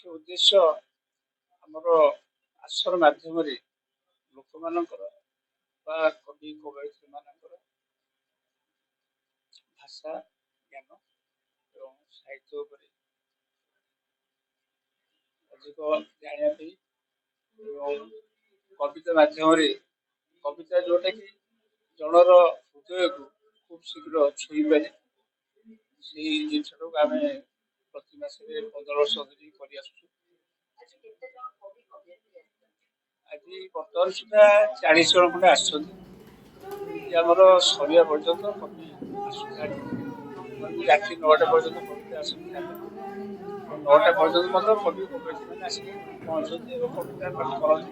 मुख्य उद्देश्य आमर आश्रम माध्यम लोक मानकर कवि कवयित्री मानकर भाषा ज्ञान एवं साहित्य अधिक जानापी कविता माध्यम कविता जोटा कि जनर हृदय को खूब शीघ्र छुई पारे से जिनटा आम प्रति मास 15 वर्ष धरी कर आज बर्तमान सुधा 40 जन खंडे आमर सरिया पर्यंत कवि आसूना राति 9टा पर्यंत कविता आसता 9टा पर्यंत कवि कवयित्री मैंने आसिक पहुंचती और कविता पाठ करती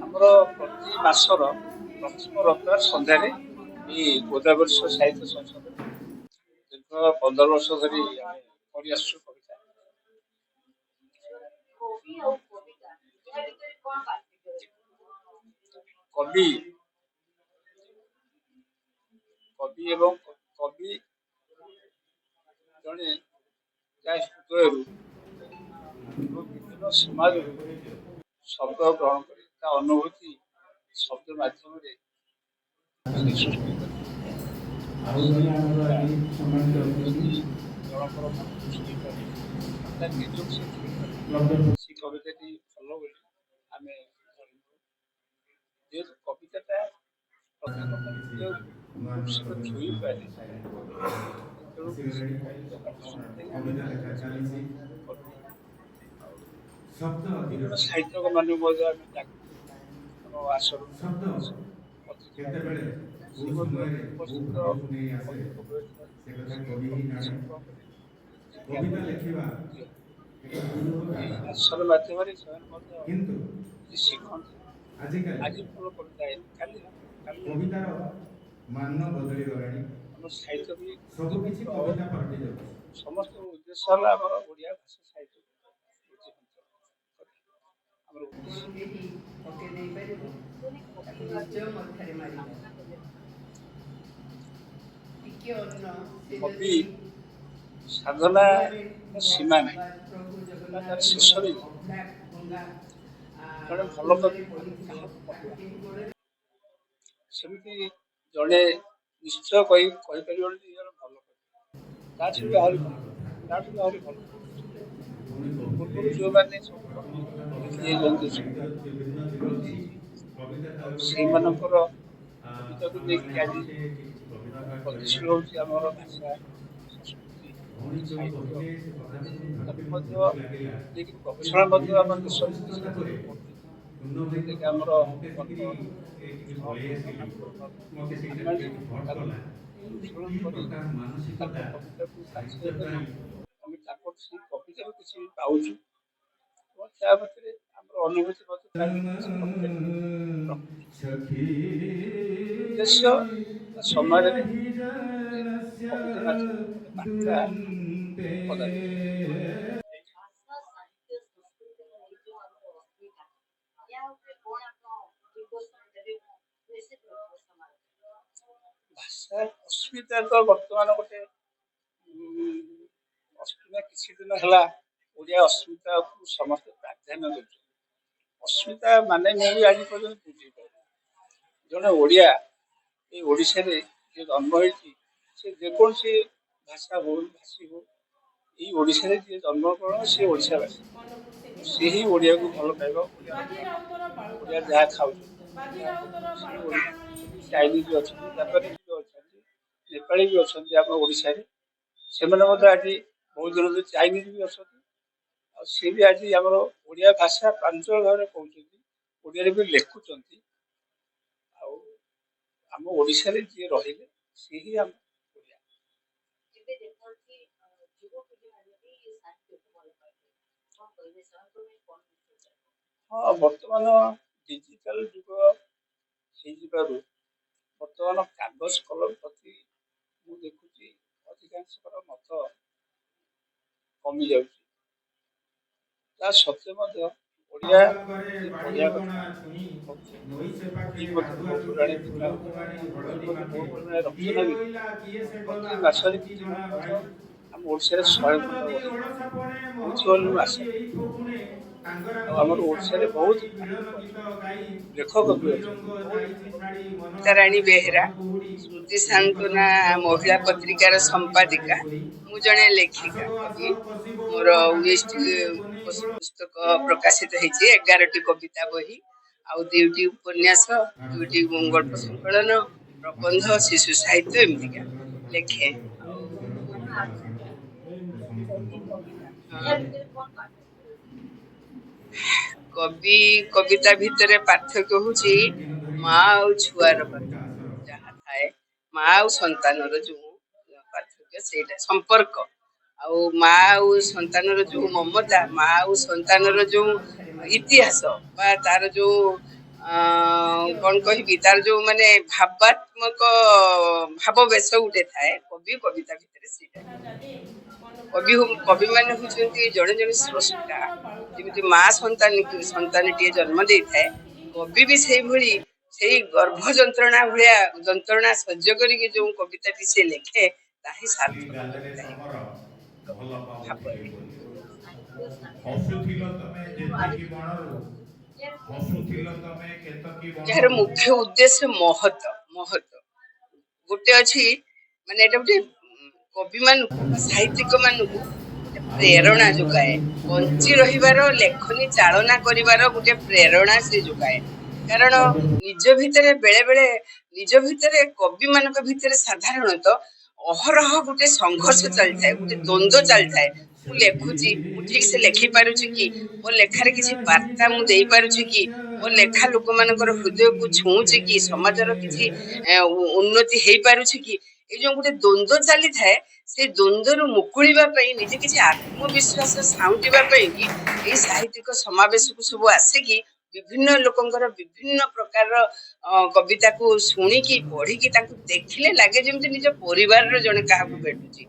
आमर प्रति मासर प्रथम रविवार सन्धार गोदावरी साहित्य संसद दीर्घ 15 वर्ष धरी कर कविता कवि कवि एवं कवि जड़े हृदय विभिन्न समाज शब्द ग्रहण कर अनुभूति शब्द माध्यम सृष्टि से कविता भल बोली आम जेहतु कविता प्रत्येक छुई पारे विभिन्न साहित्यक मान आश्रम उपस्थित आश्रम माध्यम शिखती आज फल कविता कवितार मान बदली गलानी साहित्य भी सबकिछि कविता पलटि जाउछि समस्त उद्देश्य है आम ओडिया भाषा साहित्य कवि साधना सीमा नहीं तार शेष भी जड़े भल कवि सेमती जड़े निश्चय कहीपर भल कवि आहरी भल पूर्व जो मैंने से कविता को देखिए आज गतिशील होमर भाषा संस्कृति साहित्य गवेषणा आम देश आमर कविता किसी पाऊँ अनुभूति उद्देश्य समाज भाषा अस्मिता तो बर्तमान गोटे अस्मिता किसी दिन है ओडिया अस्मिता को समस्त प्राधान्य दे अस्मिता माने मुझे आज पर्यटन बुझे जड़े ओडिया ये ओडिशा रे जो जन्म होती से जेकोसी भाषा हो भाषी हो ये ओडिशा रे जे जन्मग्रहण से ओडिशावासी से ही ओडिया को भल पाइबा ओडिया जहाँ खाऊ चाइनीज भी अच्छा जापानीज भी अच्छा नेपाली भी अच्छा आम ओडिशा रे से आज बहुत दिन चाइनीज भी अच्छा सी भी आज आम ओडिया भाषा प्रांचल भाव कहते ओडिया भी लिखुंट आम ओडिशा रे जी रही सी ही आम हाँ बर्तमान डिजिटल जुग हो बर्तमान कागज कलम प्रति मुझे देखुची अधिकांश मत कमी जा सत्वे ଓଡ଼ିଆ ପାଖରେ ଯେ ବାଡ଼ି ପଢ଼ିବା କଥା ଅଗଣା ଛୁଇଁ କହୁଛି ନଈ ସେ ପାଖେ ବହି ମଧ୍ୟ ଗାଧୁଆ ମୋ ତୁଠେ ପୁରାଣେ ଫୁଲ ଥିଲା କୁମାରୀ ବହି ହଳଦୀ ମଧ୍ୟ ମାଖେ ମୋ ପରିମାଣରେ କିଏ ରଚନା ବି ରହିଲା କିଏ ସେ ଗଲା ପ୍ରତି ମାସରେ ଆସୁଛି କିଛି ନା ଜଣା ମଧ୍ୟ ଭାଇ ଆମ ଓଡ଼ିଶାରେ ଆସୁନ 100 ଖଣ୍ଡ ଯଦି ବହି ଓଡ଼ ସାପଣେ ହଉଛି ବୋଲି ମୁଁ ଆଶା ମହୋତ୍ସବୀ କରୁଛି। ଏଇଠୁ ପୁଣେ ଟାଙ୍ଗରା ଆଉ ମୁଣ୍ଡି ଆମର ଶାମଳ ଓଡ଼ିଶାରେ ବହୁତ ପରି ମିଳନ ଗୀତ ଗାଇ ଲେଖକ ବି ଧୂଳି ଅଛନ୍ତି ରଙ୍ଗ ବହୁତ ଯାଇଛି ଛାଡ଼ି ମନ ତାରାଣୀ ଆକାଶେ ବେହେରା, ଘନ କୁହୁଡ଼ି ସ୍ମୃତି ଏଇ ସାନ୍ତନା କଦମ୍ବ ମହିଳା ବନରେ ଆମ୍ବ ପତ୍ରିକାର ଧରନ୍ତି ସାରେ ସମ୍ପାଦିକା। ଶୋଇ ମୁଁ ଜଣେ ଆସ ଲେଖିକା ଗୋ ଆସ କବି। ପଶିବ ମୋର ଗୋ ଡାକ 19ଟି ଛାଡ଼ିଲେ ବନେଇ ଦୋଳ ପୁସ୍ତକ ପ୍ରକାଶିତ ହେଇଛି, 11ଟି କବିତା ବହି ଆଉ 2ଟି ଉପନ୍ୟାସ, 2ଟି ଗଳ୍ପ ସଂକଳନ, ପ୍ରବନ୍ଧ, ଶିଶୁ ସାହିତ୍ୟ ଏମିତିକା ଲେଖେ। ଆଉ ହଁ, କବି କବିତା ଭିତରେ ପାର୍ଥକ୍ୟ ହଉଛି ମା ଆଉ ଛୁଆର ପାର୍ଥକ୍ୟ ଯାହା ଥାଏ, ମା ଆଉ ସନ୍ତାନର ଯୋଉ ପାର୍ଥକ୍ୟ ସେଇଟା ସମ୍ପର୍କ, ଆଉ ମା ଆଉ ସନ୍ତାନର ଯୋଉ ମମତା, ମା ଆଉ ସନ୍ତାନର ଯୋଉ ଇତିହାସ ବା ତାର ଯୋଉ କଣ କହିବି, ତାର ଯୋଉ ମାନେ ଭାବାତ୍ମକ ଭାବ ବେଶ ଗୋଟେ ଥାଏ, କବି କବିତା ଭିତରେ ସେଇଟା କବି ମାନେ ହଉଛନ୍ତି ଜଣେ ଜଣେ ସ୍ରଷ୍ଟା। ଯେମିତି ମା ସନ୍ତାନଟିଏ ଜନ୍ମ ଦେଇଥାଏ, କବି ବି ସେଇଭଳି ସେଇ ଗର୍ଭ ଯନ୍ତ୍ରଣା ଭଳିଆ ଯନ୍ତ୍ରଣା ସହ୍ୟ କରିକି ଯୋଉ କବିତାଟି ସେ ଲେଖେ, ତାହା ହିଁ ଏଇ ସାର୍ଥକ ଗାଲରେ କବିତା ତମର ଭଲ ପାଉଥିଲି ଭାବରେ। ବୋଲି ହସୁଥିଲ ତମେ ଯେତିକି ବଣରୁ ହସୁଥିଲ ତମେ କେତକୀ ଏହାର ବଣରୁ ମୁଖ୍ୟ ଉଦ୍ଦେଶ୍ୟ ମହତ ଗୋଟେ ଅଛି, ମାନେ ଏଟା ଗୋଟେ କବି ମାନଙ୍କୁ ବା ସାହିତ୍ୟିକ ମାନଙ୍କୁ ଗୋଟେ ଆଉ ପ୍ରେରଣା ଜଣେ ଯୋଗାଏ, ଆଜି ସୁଯୋଗ ବଞ୍ଚି ଦେଉଛି ରହିବାର ଲେଖନୀ ଚାଳନା କରିବାର ଗୋଟେ ପ୍ରେରଣା ସେ ଯୋଗାଏ। କାରଣ ନିଜ ଭିତରେ ବେଳେ ବେଳେ ନିଜ ଭିତରେ କବି ମାନଙ୍କ ଭିତରେ ସାଧାରଣତଃ ଅହରହ ଗୋଟେ ସଂଘର୍ଷ ଚାଲିଥାଏ, ଗୋଟେ ଦ୍ୱନ୍ଦ୍ୱ ଚାଲିଥାଏ। ମୁଁ ଲେଖୁଛି, ମୁଁ ଠିକ ସେ ଲେଖି ପାରୁଛି କି? ମୋ ଲେଖାରେ କିଛି ବାର୍ତ୍ତା ମୁଁ ଦେଇପାରୁଛି କି? ମୋ ଲେଖା ଲୋକମାନଙ୍କର ହୃଦୟକୁ ଛୁଉଁଛି କି? ସମାଜର କିଛି ଉନ୍ନତି ହେଇପାରୁଛି କି? ଏଇ ଯୋଉ ଗୋଟେ ଦ୍ୱନ୍ଦ୍ୱ ଚାଲିଥାଏ, ସେଇ ଦ୍ୱନ୍ଦ୍ୱରୁ ମୁକୁଳିବା ପାଇଁ, ନିଜେ କିଛି ଆତ୍ମବିଶ୍ୱାସ ସାଉଁଟିବା ପାଇଁ କି ଏଇ ସାହିତ୍ୟିକ ସମାବେଶକୁ ସବୁ ଆସିକି ବିଭିନ୍ନ ଲୋକଙ୍କର ବିଭିନ୍ନ ପ୍ରକାରର କବିତାକୁ ଶୁଣିକି ପଢିକି ତାଙ୍କୁ ଦେଖିଲେ ଲାଗେ ଯେମିତି ନିଜ ପରିବାରର ଜଣେ କାହାକୁ ଭେଟୁଛି।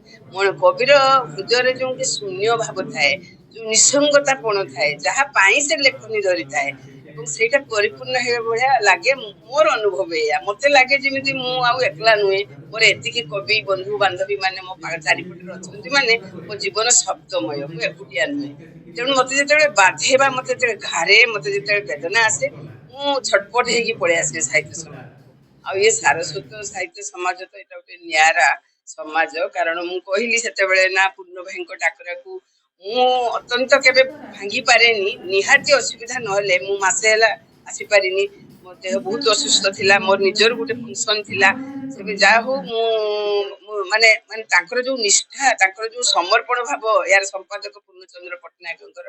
କବିର ହୃଦୟରେ ଯୋଉ ଗୋଟେ ଶୂନ୍ୟ ଭାବ ଥାଏ, ଯୋଉ ନିଃସଙ୍ଗତାପଣ ଥାଏ, ଯାହା ପାଇଁ ସେ ଲେଖନୀ ଧରିଥାଏ ଏବଂ ସେଇଟା ପରିପୂର୍ଣ୍ଣ ହେବା ଭଳିଆ ଲାଗେ। ମୋର ଅନୁଭବ ଏଇଆ, ମତେ ଲାଗେ ଯେମିତି ମୁଁ ଆଉ ଏକଲା ନୁହେଁ, ମୋର ଏତିକି କବି ବନ୍ଧୁ ବାନ୍ଧବୀ ମାନେ ମୋ ଚାରିପଟରେ ଅଛନ୍ତି, ମାନେ ମୋ ଜୀବନ ଶବ୍ଦମୟ, ମୁଁ ଏକୁଟିଆ ନୁହେଁ। ତେଣୁ ମତେ ଯେତେବେଳେ ବାଧେ ବା ମତେ ଯେତେବେଳେ ଘାରେ, ମତେ ଯେତେବେଳେ ବେଦନା ଆସେ, ମୁଁ ଛଟପଟ ହେଇକି ପଳେଇ ଆସେ ସାହିତ୍ୟ ସମାଜକୁ। ଆଉ ଇଏ ସାରସ୍ୱତ ସାହିତ୍ୟ ସମାଜ ତ ଏଇଟା ଗୋଟେ ନିଆରା ସମାଜ। କାରଣ ମୁଁ କହିଲି ସେତେବେଳେ ନା, ପୂର୍ଣ୍ଣ ଭାଇଙ୍କ ଡାକରାକୁ ମୁଁ ଅତ୍ୟନ୍ତ କେବେ ଭାଙ୍ଗି ପାରେନି। ନିହାତି ଅସୁବିଧା ନହେଲେ ମୁଁ ମାସେ ହେଲା ଆସିପାରିନି, ମୋ ଦେହ ବହୁତ ଅସୁସ୍ଥ ଥିଲା, ମୋର ନିଜର ଗୋଟେ ଫଙ୍କସନ ଥିଲା। ସେବେ ଯାହା ହଉ ମୁଁ ମାନେ ମାନେ ତାଙ୍କର ଯୋଉ ନିଷ୍ଠା, ତାଙ୍କର ଯୋଉ ସମର୍ପଣ ଭାବ, ଏହାର ସମ୍ପାଦକ ପୂର୍ଣ୍ଣଚନ୍ଦ୍ର ପଟ୍ଟନାୟକଙ୍କର,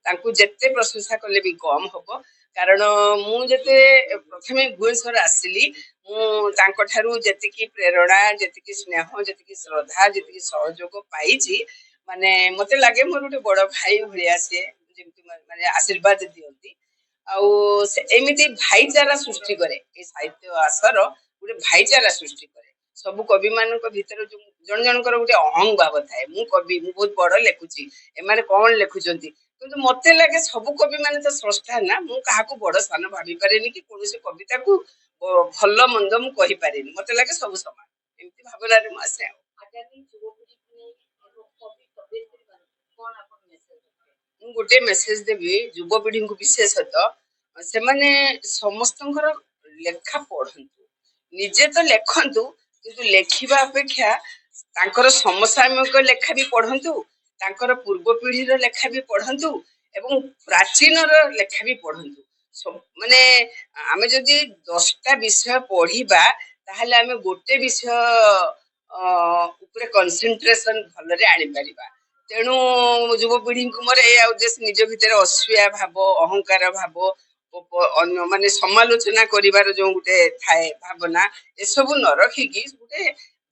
ତାଙ୍କୁ ଯେତେ ପ୍ରଶଂସା କଲେ ବି କମ ହବ। କାରଣ ମୁଁ ଯେତେ ପ୍ରଥମେ ଭୁବନେଶ୍ୱର ଆସିଲି, ମୁଁ ତାଙ୍କ ଠାରୁ ଯେତିକି ପ୍ରେରଣା, ଯେତିକି ସ୍ନେହ, ଯେତିକି ଶ୍ରଦ୍ଧା, ଯେତିକି ସହଯୋଗ ପାଇଛି, ମାନେ ମତେ ଲାଗେ ମୋର ଗୋଟେ ବଡ ଭାଇ ଭଳିଆ ସିଏ, ଯେମିତି ମାନେ ଆଶୀର୍ବାଦ ଦିଅନ୍ତି। ଆଉ ଏମିତି ଭାଇଚାରା ସୃଷ୍ଟି କରେ, ଏଇ ସାହିତ୍ୟ ଆସର ଗୋଟେ ଭାଇଚାରା ସୃଷ୍ଟି କରେ। ସବୁ କବି ମାନଙ୍କ ଭିତରେ ଯୋଉ ଜଣ ଜଣଙ୍କର ଗୋଟେ ଅହଂଭାବ ଥାଏ, ମୁଁ କବି, ମୁଁ ବହୁତ ବଡ ଲେଖୁଛି, ଏମାନେ କଣ ଲେଖୁଛନ୍ତି। କିନ୍ତୁ ମତେ ଲାଗେ ସବୁ କବି ମାନେ ତ ସ୍ରଷ୍ଟା ନା, ମୁଁ କାହାକୁ ବଡ ସାନ ଭାବି ପାରେନି କି କୌଣସି କବିତାକୁ ଭଲ ମନ୍ଦ ମୁଁ କହିପାରେନି। ମତେ ଲାଗେ ସବୁ ସମାନ, ଏମିତି ଭାବନାରେ ମୁଁ ଆସେ। ଆଉ ମୁଁ ଗୋଟେ ମେସେଜ ଦେବି ଯୁବପିଢିଙ୍କୁ, ବିଶେଷତଃ ସେମାନେ ସମସ୍ତଙ୍କର ଲେଖା ପଢନ୍ତୁ, ନିଜେ ତ ଲେଖନ୍ତୁ, କିନ୍ତୁ ଲେଖିବା ଅପେକ୍ଷା ତାଙ୍କର ସମସାମୟିକ ଲେଖା ବି ପଢନ୍ତୁ, ତାଙ୍କର ପୂର୍ବ ପିଢିର ଲେଖା ବି ପଢନ୍ତୁ ଏବଂ ପ୍ରାଚୀନର ଲେଖା ବି ପଢନ୍ତୁ। ମାନେ ଆମେ ଯଦି 10ଟା ବିଷୟ ପଢିବା, ତାହେଲେ ଆମେ ଗୋଟେ ବିଷୟ ଉପରେ କନସେନଟ୍ରେସନ ଭଲରେ ଆଣିପାରିବା। ତେଣୁ ଯୁବପିଢିଙ୍କୁ ମୋର ଏଇଆ ଉଦ୍ଦେଶ୍ୟ, ନିଜ ଭିତରେ ଅସୂୟା ଭାବ, ଅହଙ୍କାର ଭାବ, ଅନ୍ୟ ମାନେ ସମାଲୋଚନା କରିବାର ଯୋଉ ଗୋଟେ ଥାଏ ଭାବନା, ଏସବୁ ନ ରଖିକି ଗୋଟେ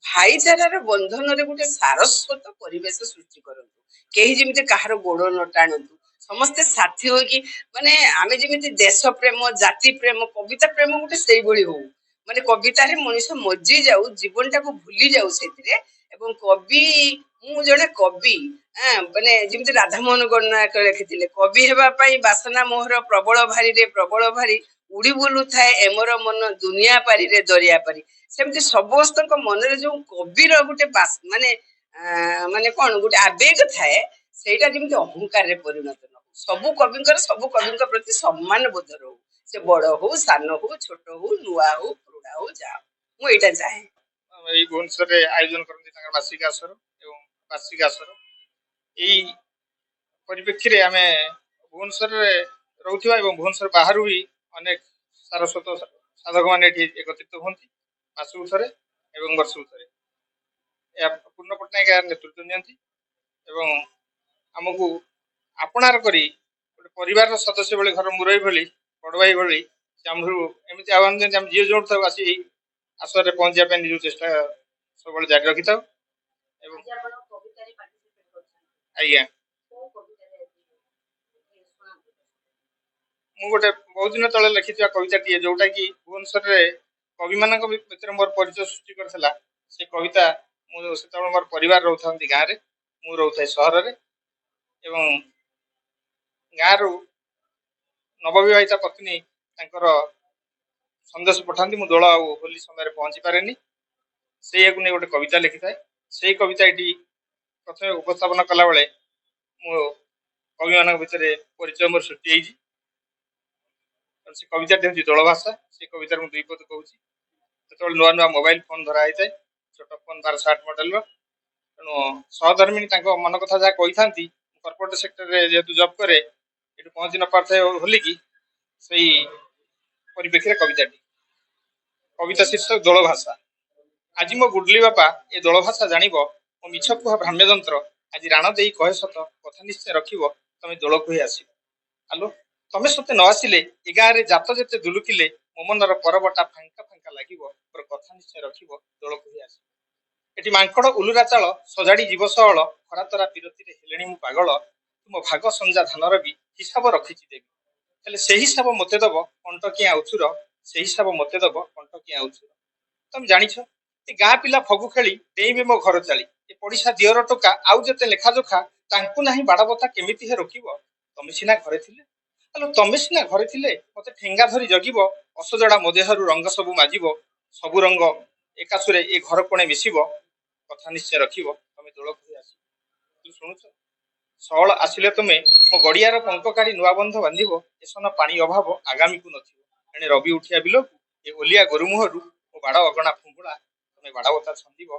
ଭାଇଚାରାର ବନ୍ଧନରେ ଗୋଟେ ସାରସ୍ୱତ ପରିବେଶ ସୃଷ୍ଟି କରନ୍ତୁ। କେହି ଯେମିତି କାହାର ଗୋଡ ନ ଟାଣନ୍ତୁ, ସମସ୍ତେ ସାଥୀ ହୋଇକି, ମାନେ ଆମେ ଯେମିତି ଦେଶ ପ୍ରେମ, ଜାତି ପ୍ରେମ, କବିତା ପ୍ରେମ ଗୋଟେ ସେଇଭଳି ହଉ। ମାନେ କବିତାରେ ମଣିଷ ମଜି ଯାଉ, ଜୀବନଟାକୁ ଭୁଲି ଯାଉ ସେଥିରେ। ଏବଂ କବି, ମୁଁ ଜଣେ କବି, ମାନେ ଯେମିତି ରାଧାମୋହନ ଗଣନାୟକ ଲେଖିଥିଲେ, କବି ହେବା ପାଇଁ ବାସନା ମୋହର ପ୍ରବଳ ଭାରିରେ ପ୍ରବଳ ଭାରି ଉଡି ବୁଲୁଥାଏ ଏମର ମନ ଦୁନିଆ ପାରିରେ ଦରିଆ ପାରି। ସେମିତି ସମସ୍ତଙ୍କ ମନରେ ଯୋଉ କବିର ଗୋଟେ ମାନେ ମାନେ କଣ ଗୋଟେ ଆବେଗ ଥାଏ, ସେଇଟା ଯେମିତି ଅହଙ୍କାରରେ ପରିଣତ ନ ହଉ। ସବୁ କବିଙ୍କ ପ୍ରତି ସମ୍ମାନ ବୋଧ ରହୁ। ସେ ବଡ ହଉ, ସାନ ହଉ, ଛୋଟ ହଉ, ନୂଆ ହଉ, ପୁରୁଣା ହଉ, ଯାହା ହଉ। ମୁଁ ଏଇଟା ଚାହେଁ। ଏଇ ଭୁବନେଶ୍ୱରରେ ଆୟୋଜନ କରନ୍ତି ତାଙ୍କର ବାର୍ଷିକ ଆସର ଏବଂ ବାର୍ଷିକ ଆସର। ଏଇ ପରିପ୍ରେକ୍ଷୀରେ ଆମେ ଭୁବନେଶ୍ୱରରେ ରହୁଥିବା ଏବଂ ଭୁବନେଶ୍ୱର ବାହାରୁ ବି ଅନେକ ସାରସ୍ୱତ ସାଧକମାନେ ଏଠି ଏକତ୍ରିତ ହୁଅନ୍ତି ମାସକୁ ଥରେ ଏବଂ ବର୍ଷକୁ ଥରେ। ଏହା ପୂର୍ଣ୍ଣ ପଟ୍ଟନାୟକ ଏହାର ନେତୃତ୍ୱ ନିଅନ୍ତି ଏବଂ ଆମକୁ ଆପଣାର କରି ଗୋଟେ ପରିବାରର ସଦସ୍ୟ ଭଳି, ଘର ମୁରବି ଭଳି, ବଡ଼ ଭାଇ ଭଳି ସେ ଆମକୁ ଏମିତି ଆହ୍ୱାନ ଦିଅନ୍ତି, ଆମେ ଯିଏ ଯୋଉଠି ଥାଉ ଆସି ଏଇ ଆସରରେ ପହଞ୍ଚିବା ପାଇଁ ନିଜକୁ ଚେଷ୍ଟା ସବୁବେଳେ ଜାରି ରଖିଥାଉ। ଏବଂ ଆଜ୍ଞା, ମୁଁ ଗୋଟେ ବହୁତ ଦିନ ତଳେ ଲେଖିଥିବା କବିତାଟିଏ ଯୋଉଟା କି ଭୁବନେଶ୍ୱରରେ କବିମାନଙ୍କ ଭିତରେ ମୋର ପରିଚୟ ସୃଷ୍ଟି କରିଥିଲା। ସେ କବିତା, ମୁଁ ସେତେବେଳେ ମୋର ପରିବାର ରହୁଥାନ୍ତି ଗାଁରେ, ମୁଁ ରହୁଥାଏ ସହରରେ ଏବଂ ଗାଁରୁ ନବବିବାହିତା ପତ୍ନୀ ତାଙ୍କର ସନ୍ଦେଶ ପଠାନ୍ତି, ମୁଁ ଦୋଳ ଆଉ ହୋଲି ସମୟରେ ପହଞ୍ଚି ପାରେନି। ସେଇଆକୁ ନେଇ ଗୋଟେ କବିତା ଲେଖିଥାଏ। ସେଇ କବିତା ଏଠି ପ୍ରଥମେ ଉପସ୍ଥାପନ କଲାବେଳେ ମୋ କବିମାନଙ୍କ ଭିତରେ ପରିଚୟ ମୋର ସୃଷ୍ଟି ହେଇଛି। ସେ କବିତାଟି ହେଉଛି ଦୋଳ ଭାଷା। ସେ କବିତାରେ ମୁଁ ଦୁଇ ପଦ କହୁଛି। ସେତେବେଳେ ନୂଆ ନୂଆ ମୋବାଇଲ ଫୋନ୍ ଧରା ହେଇଥାଏ, ଛୋଟ ଫୋନ୍ 1260 ମଡେଲର। ତେଣୁ ସହଧର୍ମିଣୀ ତାଙ୍କ ମନ କଥା ଯାହା କହିଥାନ୍ତି, କର୍ପୋରେଟ ସେକ୍ଟରରେ ଯେହେତୁ ଜବ୍ କରେ, ଏଠୁ ପହଞ୍ଚି ନ ପାରିଥାଏ ହୋଲିକି, ସେଇ ପରିପ୍ରେକ୍ଷୀରେ କବିତା ଶୀର୍ଷକ ଦୋଳ ଭାଷା। ଆଜି ମୋ ଗୁଡଲି ବାପା ଏ ଦୋଳ ଭାଷା ଜାଣିବ, ମୋ ମିଛ କୁହା ଭ୍ରାମ୍ୟ ଯନ୍ତ୍ର ଆଜି ରାଣ ଦେଇ କହେ ସତ, କଥା ନିଶ୍ଚୟ ରଖିବ ତମେ ଦୋଳକୁ ହିଁ ଆସିବ। ଆଲୋ ତମେ ସତେ ନ ଆସିଲେ ଏ ଗାଁରେ ଜାତ ଯେତେ ଦୁଲୁକିଲେ, ମୋ ମନର ପରବଟା ଫାଙ୍କା ଫାଙ୍କା ଲାଗିବ, ମୋର କଥା ନିଶ୍ଚୟ ରଖିବ ଦୋଳକୁ ହିଁ ଆସିବ। ଏଠି ମାଙ୍କଡ ଉଲୁରା ଚାଳ ସଜାଡି ଜୀବ ସହଳ, ଖରାତରା ବିରତିରେ ହେଲେଣି ମୁଁ ପାଗଳ, ତୁମ ଭାଗ ସଞ୍ଜା ଧାନର ବି ହିସାବ ରଖିଛି ଦେବି, ହେଲେ ସେହି ହିସାବ ମୋତେ ଦବ କଣ୍ଟକିଆ ଉଛୁର, ସେହି ହିସାବ ମୋତେ ଦବ କଣ୍ଟକିଆ ଉଛୁର। ତମେ ଜାଣିଛ ଏ ଗାଁ ପିଲା ଫଗୁ ଖେଳି ଡେଇଁବେ ମୋ ଘର ଚାଳି, ଏ ପଡିଶା ଦିଅର ଟୋକା ଆଉ ଯେତେ ଲେଖାଯୋଖା, ତାଙ୍କୁ ନାହିଁ ବାଡବତା କେମିତି ହେ ରୋକିବ, ତମେ ସିନା ଘରେ ଥିଲେ। ଆଲୋ ତମେ ସିନା ଘରେ ଥିଲେ ମତେ ଠେଙ୍ଗା ଧରି ଜଗିବ, ଅସଜଡା ମୋ ଦେହରୁ ରଙ୍ଗ ସବୁ ମାଜିବ, ସବୁ ରଙ୍ଗ ଏକାସୁରେ ଏ ଘର କୋଣେ ମିଶିବ, କଥା ନିଶ୍ଚୟ ରଖିବ ତମେ ଦୋଳକୁ ହିଁ ଆସିବ। ତୁ ଶୁଣୁଛ ସଅଳ ଆସିଲେ ତୁମେ ମୋ ଗଡିଆର ପଙ୍କ କାଢି ନୂଆ ବନ୍ଧ ବାନ୍ଧିବ, ଏସନ ପାଣି ଅଭାବ ଆଗାମୀକୁ ନଥିବ, ଏଣେ ରବି ଉଠିଆ ବିଲକୁ ଏ ଓଲିଆ ଗୋରୁ ମୁହଁରୁ ମୋ ବାଡ ଅଗଣା ଫୁଙ୍ଗୁଳା, ତମେ ବାଡବତା ଛନ୍ଦିବ